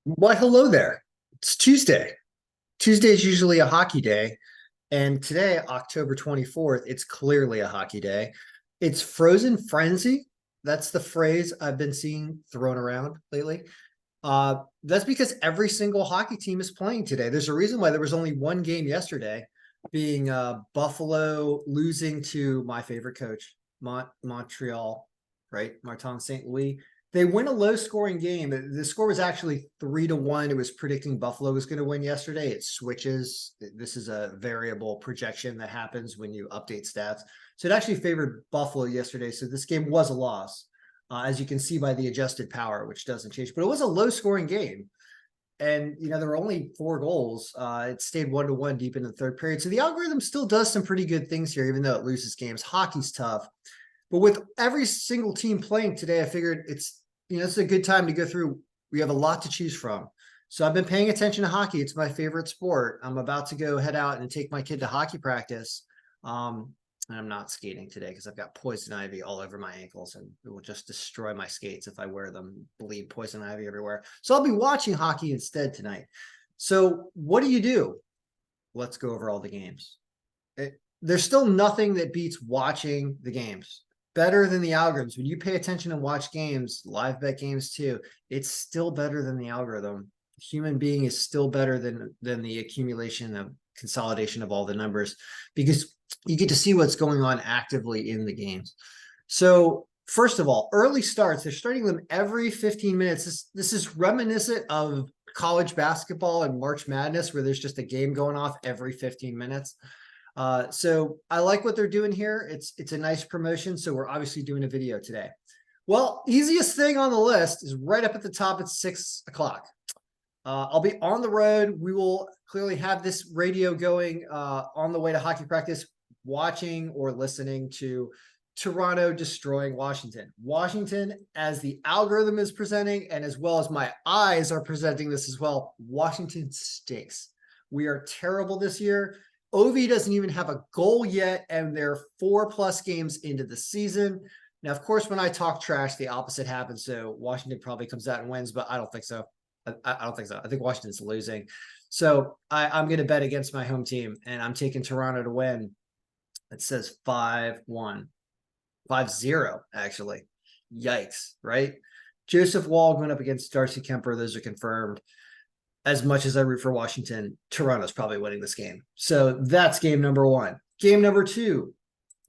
Why, hello there. It's Tuesday. Tuesday is usually a hockey day. And today, October 24th, it's clearly a hockey day. It's Frozen Frenzy. That's the phrase I've been seeing thrown around lately. That's because every single hockey team is playing today. There's a reason why there was only one game yesterday, being Buffalo losing to my favorite coach, Montreal, right? Martin St. Louis. They win a low scoring game. The score was actually 3-1. It was predicting Buffalo was going to win yesterday. It switches. This is a variable projection that happens when you update stats. So it actually favored Buffalo yesterday. So this game was a loss, as you can see by the adjusted power, which doesn't change. But it was a low scoring game. And, there were only 4 goals. It stayed 1-1 deep into the third period. So the algorithm still does some pretty good things here, even though it loses games. Hockey's tough. But with every single team playing today, I figured it's a good time to go through. We have a lot to choose from. So I've been paying attention to hockey. It's my favorite sport. I'm about to go head out and take my kid to hockey practice. And I'm not skating today because I've got poison ivy all over my ankles and it will just destroy my skates if I wear them, bleed poison ivy everywhere. So I'll be watching hockey instead tonight. So what do? Let's go over all the games. There's still nothing that beats watching the games better than the algorithms. When you pay attention and watch games, live bet games too, it's still better than the algorithm. Human being is still better than the accumulation of consolidation of all the numbers, because you get to see what's going on actively in the games. So first of all, early starts, they're starting them every 15 minutes. This is reminiscent of college basketball and March Madness, where there's just a game going off every 15 minutes. So I like what they're doing here. It's a nice promotion. So we're obviously doing a video today. Well, easiest thing on the list is right up at the top at 6 o'clock. I'll be on the road. We will clearly have this radio going on the way to hockey practice, watching or listening to Toronto destroying Washington. Washington, as the algorithm is presenting, and as well as my eyes are presenting this as well, Washington stinks. We are terrible this year. Ovi doesn't even have a goal yet, and they're 4+ games into the season. Now, of course, when I talk trash, the opposite happens. So Washington probably comes out and wins, but I don't think so. I don't think so. I think Washington's losing. So I'm going to bet against my home team, and I'm taking Toronto to win. It says 5-1. 5-0, actually. Yikes, right? Joseph Wall going up against Darcy Kemper. Those are confirmed. As much as I root for Washington, Toronto's probably winning this game. So that's game number 1. Game number 2,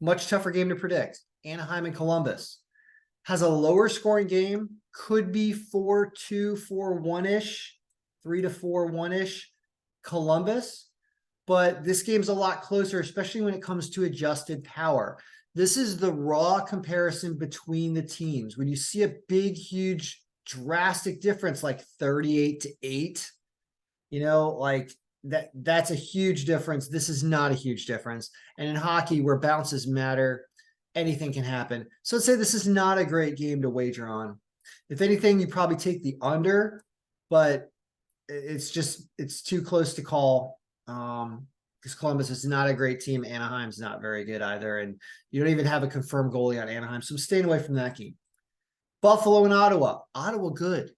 much tougher game to predict. Anaheim and Columbus. Has a lower scoring game, could be 4-2, 4-1-ish, 3-4-1-ish Columbus. But this game's a lot closer, especially when it comes to adjusted power. This is the raw comparison between the teams. When you see a big, huge, drastic difference like 38-8, like that's a huge difference. This is not a huge difference. And in hockey, where bounces matter, anything can happen. So let's say this is not a great game to wager on. If anything, you probably take the under, but it's too close to call. Because Columbus is not a great team. Anaheim's not very good either. And you don't even have a confirmed goalie on Anaheim. So I'm staying away from that game. Buffalo and Ottawa. Ottawa good.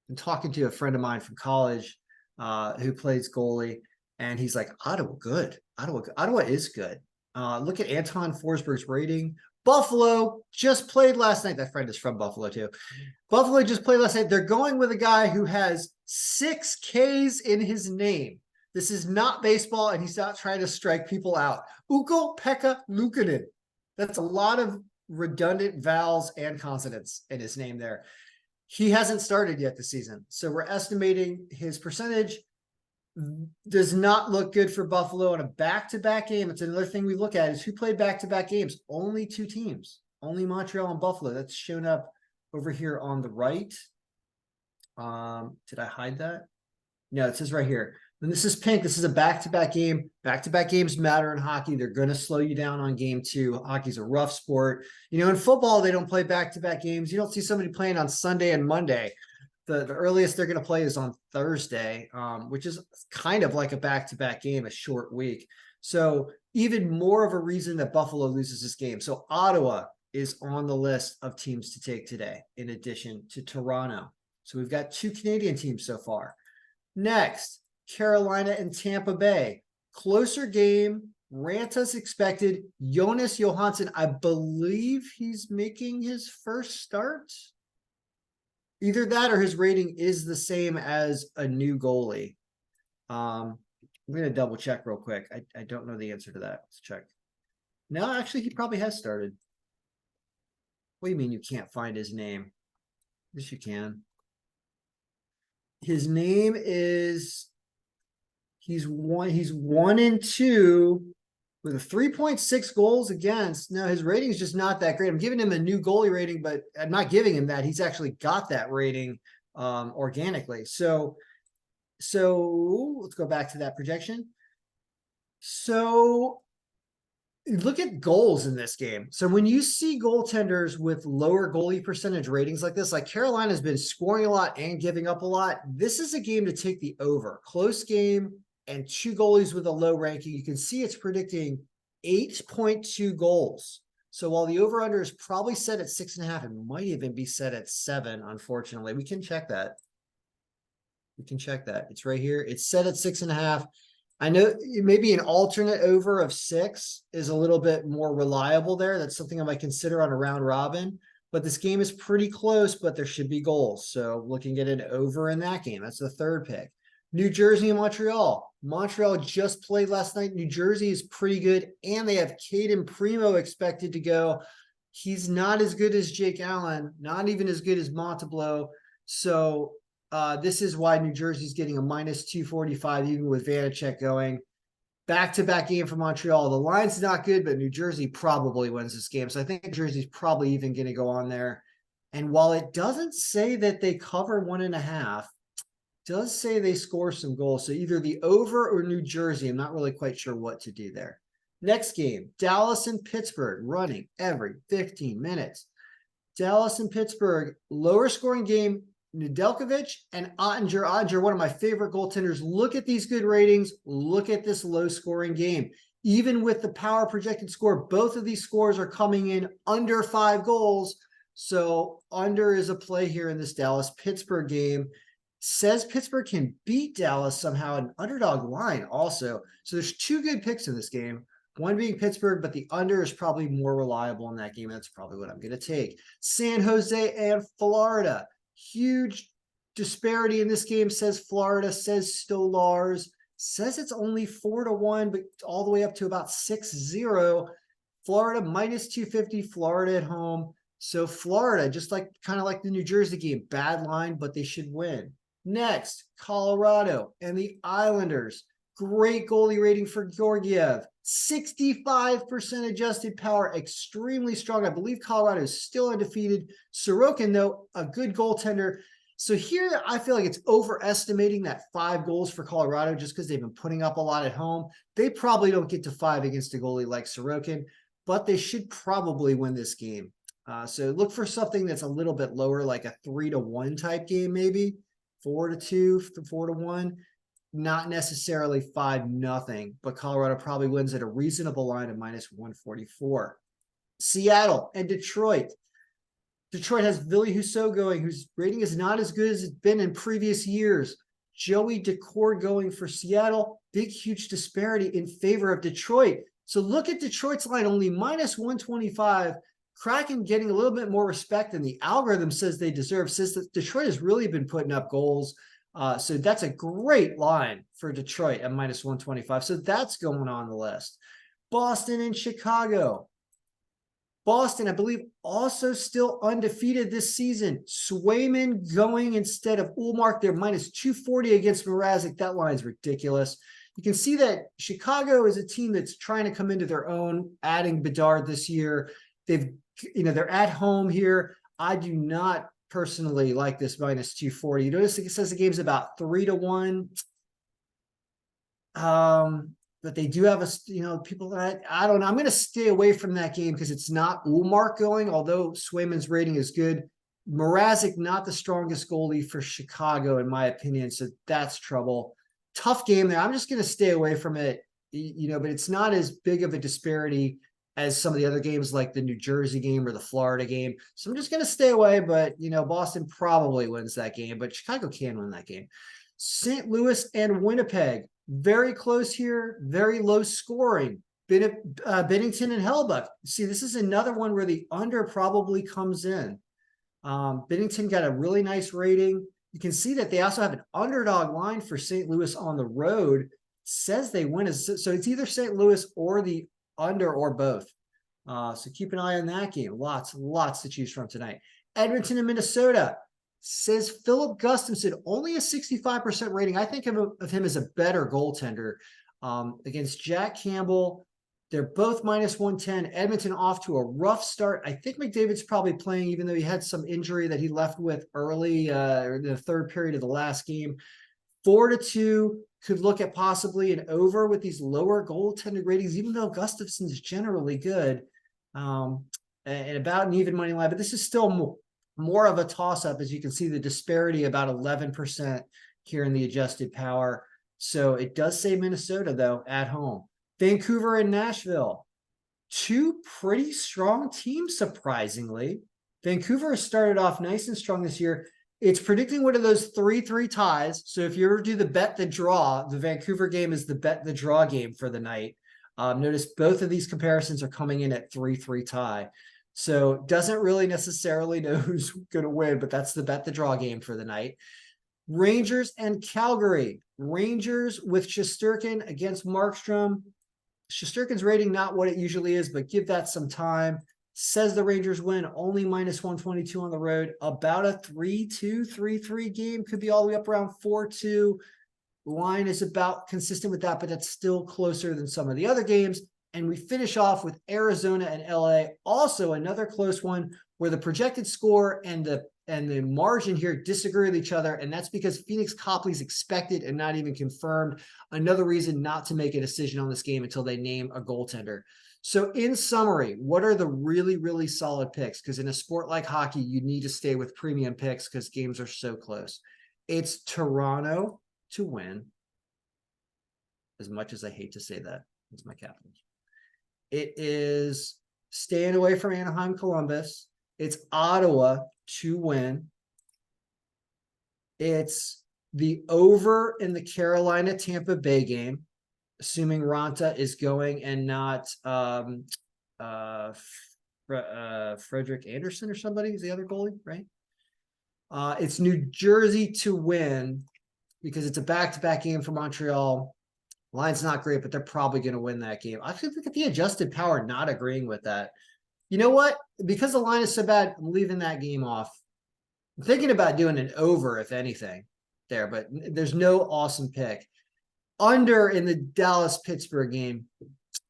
I'm talking to a friend of mine from college who plays goalie, and he's like, Ottawa good. Ottawa is good. Look at Anton Forsberg's rating. Buffalo just played last night. That friend is from Buffalo too. Buffalo just played last night. They're going with a guy who has 6 Ks in his name. This is not baseball, and he's not trying to strike people out. Ukko-Pekka Luukkonen. That's a lot of redundant vowels and consonants in his name there. He hasn't started yet this season. So we're estimating his percentage does not look good for Buffalo in a back-to-back game. It's another thing we look at is who played back-to-back games. Only 2 teams, only Montreal and Buffalo. That's shown up over here on the right. Did I hide that? No, it says right here. And this is pink. This is a back-to-back game. Back-to-back games matter in hockey. They're going to slow you down on game 2. Hockey's a rough sport. In football, they don't play back-to-back games. You don't see somebody playing on Sunday and Monday. The earliest they're going to play is on Thursday, which is kind of like a back-to-back game, a short week. So even more of a reason that Buffalo loses this game. So Ottawa is on the list of teams to take today, in addition to Toronto. So we've got 2 Canadian teams so far. Next, Carolina and Tampa Bay. Closer game. Ranta's expected. Jonas Johansson, I believe he's making his first start. Either that or his rating is the same as a new goalie. I'm going to double check real quick. I don't know the answer to that. Let's check. No, actually, he probably has started. What do you mean you can't find his name? Yes, you can. His name is he's 1-2 with a 3.6 goals against. Now his rating is just not that great. I'm giving him a new goalie rating, but I'm not giving him that. He's actually got that rating organically. So let's go back to that projection. So look at goals in this game. So when you see goaltenders with lower goalie percentage ratings like this, like Carolina's been scoring a lot and giving up a lot, this is a game to take the over. Close game and 2 goalies with a low ranking. You can see it's predicting 8.2 goals. So while the over-under is probably set at 6.5, it might even be set at 7, unfortunately. We can check that. We can check that. It's right here. It's set at 6.5. I know maybe an alternate over of 6 is a little bit more reliable there. That's something I might consider on a round robin. But this game is pretty close, but there should be goals. So looking at an over in that game. That's the third pick. New Jersey and Montreal. Montreal just played last night. New Jersey is pretty good, and they have Caden Primo expected to go. He's not as good as Jake Allen, not even as good as Montembeault. So this is why New Jersey's getting a -245, even with Vanacek going. Back-to-back game for Montreal. The line's not good, but New Jersey probably wins this game. So I think New Jersey's probably even going to go on there. And while it doesn't say that they cover 1.5, does say they score some goals. So either the over or New Jersey. I'm not really quite sure what to do there. Next game, Dallas and Pittsburgh, running every 15 minutes. Dallas and Pittsburgh, lower scoring game. Nedeljkovic and Ottinger. Ottinger, one of my favorite goaltenders. Look at these good ratings. Look at this low scoring game. Even with the power projected score, both of these scores are coming in under 5 goals. So under is a play here in this Dallas-Pittsburgh game. Says Pittsburgh can beat Dallas somehow, an underdog line also. So there's 2 good picks in this game. One being Pittsburgh, but the under is probably more reliable in that game. That's probably what I'm going to take. San Jose and Florida. Huge disparity in this game, says Florida, says Stolars, says it's only 4-1, but all the way up to about 6-0. Florida -250, Florida at home. So Florida, just like kind of like the New Jersey game, bad line, but they should win. Next, Colorado and the Islanders. Great goalie rating for Georgiev. 65% adjusted power, extremely strong. I believe Colorado is still undefeated. Sorokin, though, a good goaltender. So here, I feel like it's overestimating that 5 goals for Colorado just because they've been putting up a lot at home. They probably don't get to 5 against a goalie like Sorokin, but they should probably win this game. So look for something that's a little bit lower, like a 3-1 type game, maybe 4-2, 4-1. Not necessarily 5-0, but Colorado probably wins at a reasonable line of -144. Seattle and Detroit. Detroit has Ville Husso going, whose rating is not as good as it's been in previous years. Joey Decord going for Seattle. Big, huge disparity in favor of Detroit. So look at Detroit's line, only -125. Kraken getting a little bit more respect than the algorithm says they deserve. Says that Detroit has really been putting up goals. So that's a great line for Detroit at -125. So that's going on the list. Boston and Chicago. Boston, I believe, also still undefeated this season. Swayman going instead of Ullmark. They're -240 against Mrazek. That line's ridiculous. You can see that Chicago is a team that's trying to come into their own, adding Bedard this year. They're at home here. I do not personally like this -240. You notice it says the game's about 3-1. But they do have people that I don't know. I'm going to stay away from that game because it's not Ullmark going, although Swayman's rating is good. Mrazek, not the strongest goalie for Chicago, in my opinion. So that's trouble. Tough game there. I'm just going to stay away from it, but it's not as big of a disparity as some of the other games like the New Jersey game or the Florida game. So I'm just going to stay away, but Boston probably wins that game, but Chicago can win that game. St. Louis and Winnipeg, very close here, very low scoring. Binnington and Hellebuyck. See, this is another one where the under probably comes in. Binnington got a really nice rating. You can see that they also have an underdog line for St. Louis on the road. It says they win. So it's either St. Louis or the under or both. So keep an eye on that game. Lots to choose from tonight. Edmonton and Minnesota. Says Philip Gustafson, only a 65% rating. I think of him as a better goaltender against Jack Campbell. They're both minus 110. Edmonton off to a rough start. I think McDavid's probably playing, even though he had some injury that he left with early in the third period of the last game. 4-2 could look at possibly an over with these lower goaltender ratings, even though Gustafson's generally good, and about an even money line. But this is still more of a toss-up, as you can see the disparity about 11% here in the adjusted power. So it does say Minnesota, though, at home. Vancouver and Nashville, two pretty strong teams, surprisingly. Vancouver has started off nice and strong this year. It's predicting one of those 3-3 ties. So if you ever do the bet the draw, the Vancouver game is the bet the draw game for the night. Notice both of these comparisons are coming in at 3-3 tie. So doesn't really necessarily know who's going to win, but that's the bet the draw game for the night. Rangers and Calgary. Rangers with Shesterkin against Markstrom. Shesterkin's rating not what it usually is, but give that some time. Says the Rangers win, only minus 122 on the road. About a 3-2, 3-3 game. Could be all the way up around 4-2. Line is about consistent with that, but that's still closer than some of the other games. And we finish off with Arizona and LA. Also another close one where the projected score and the margin here disagree with each other. And that's because Phoenix Copley's expected and not even confirmed. Another reason not to make a decision on this game until they name a goaltender. So in summary, what are the really, really solid picks? Because in a sport like hockey, you need to stay with premium picks because games are so close. It's Toronto to win. As much as I hate to say that, it's my Capitals. It is staying away from Anaheim, Columbus. It's Ottawa to win. It's the over in the Carolina Tampa Bay game, assuming Ranta is going and not Frederick Anderson or somebody is the other goalie, right? It's New Jersey to win because it's a back-to-back game for Montreal. Line's not great, but they're probably going to win that game. I look at the adjusted power not agreeing with that. You know what? Because the line is so bad, I'm leaving that game off. I'm thinking about doing an over, if anything, there, but there's no awesome pick. Under in the Dallas-Pittsburgh game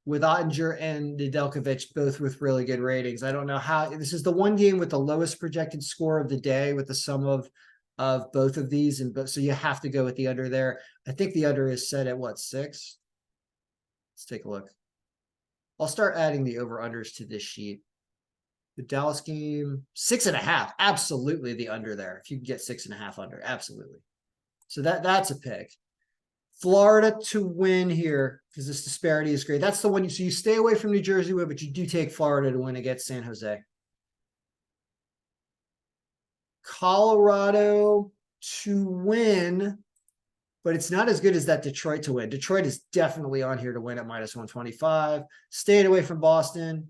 with Ottinger and Nedeljkovic, both with really good ratings. I don't know how. This is the one game with the lowest projected score of the day with the sum of both of these, and so you have to go with the under there. I think the under is set at what, 6? Let's take a look. I'll start adding the over-unders to this sheet. The Dallas game, 6.5. Absolutely the under there. If you can get 6.5 under, absolutely. So that's a pick. Florida to win here because this disparity is great. That's the one. So you stay away from New Jersey, but you do take Florida to win against San Jose. Colorado to win, but it's not as good as that Detroit to win. Detroit is definitely on here to win at minus 125. Staying away from Boston.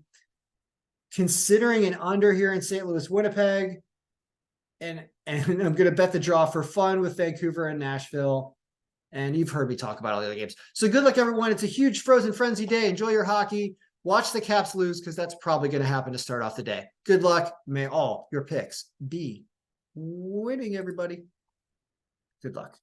Considering an under here in St. Louis, Winnipeg. And I'm going to bet the draw for fun with Vancouver and Nashville. And you've heard me talk about all the other games. So good luck, everyone. It's a huge Frozen Frenzy day. Enjoy your hockey. Watch the Caps lose because that's probably going to happen to start off the day. Good luck. May all your picks be winning, everybody. Good luck.